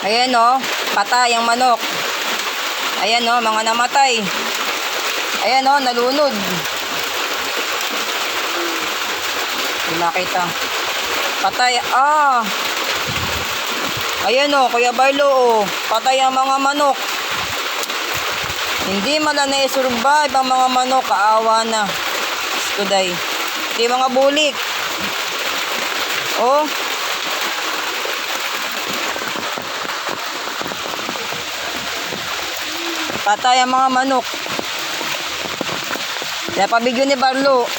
Ayan o, patay ang manok. Ayan o, mga namatay. Ayan o, nalunod. Hindi makita. Patay, ayan o, Kuya Barlo o, patay ang mga manok. Hindi man na na-survive ang mga manok, kaawa na. Today. Hindi mga bulik. Oh. Patay ang mga manok. Kaya pabigyo ni Barlo.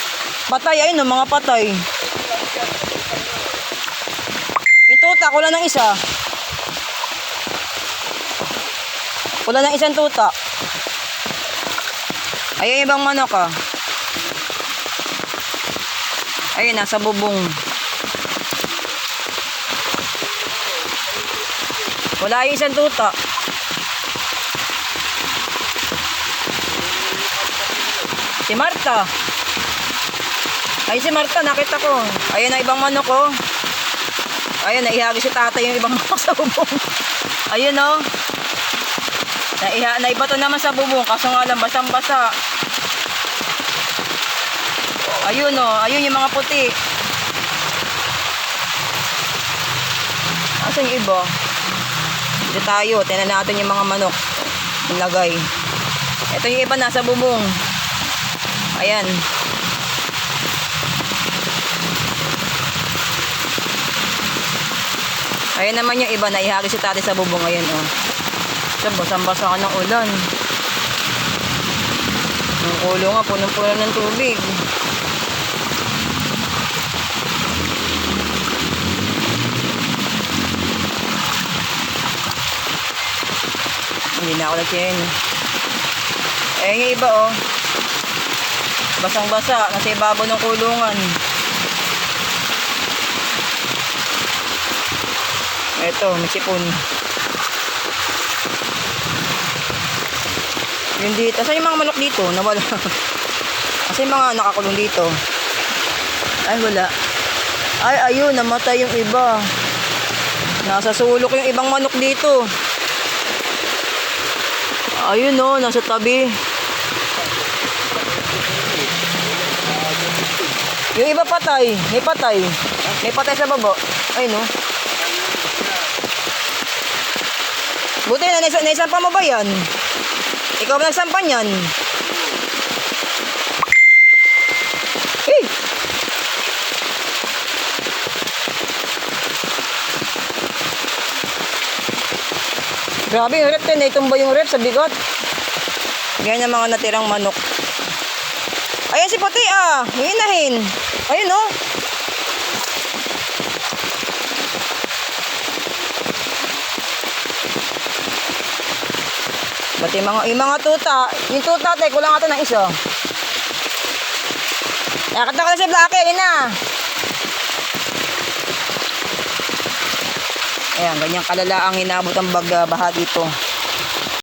Patay, ayun o, mga patay. Tuta, kulang ng isa. Kulang ng isang tuta. Ayun ibang manok ah. Ayun, nasa bubong. Wala yung isang tuta. Si Marta. Ay, si Marta, nakita ko. Ayun na ibang manok oh. Ayun, naihagi si tatay yung ibang manok sa bubong. Ayun o. Naibato naman sa bubong. Kaso nga lang, basang-basa. Ayun o. Ayun yung mga puti. Asan yung iba? Dito tayo. Tingnan natin yung mga manok. Nilagay. Ito yung iba nasa bubong. Ayan. Ayan naman yung iba, naihagi si tatay sa bubong. Ayan o. So, basang-basa ka ng ulan. Yung ulo nga, punong-puno ng tubig. Hindi na ako nagsin. Ayan yung iba o. Basang-basa, nasa ibabaw ng kulungan. Eto, may sipon. Yung dito. Asan yung mga manok dito? Nawala. Asan yung mga nakakulong dito? Ay, wala. Ay, ayun. Namatay yung iba. Nasa sulok yung ibang manok dito. Ayun o, nasa tabi. Yung iba patay. May patay. May patay sa baba. Ayun o. Buti na, naisampa mo ba yan? Ikaw ba nagsampa yan? Hey! Grabe yung rep din, naitumba yung rep sa bigot. Ganyan ang mga natirang manok. Ayan si puti ah, hinahin. Ayun oh. Pati yung mga tuta, yung tuta, kulang ata ng isa. Nakita ko na si Blackie, ayun na. Ayan, ganyang kalala ang inabot ang baha dito.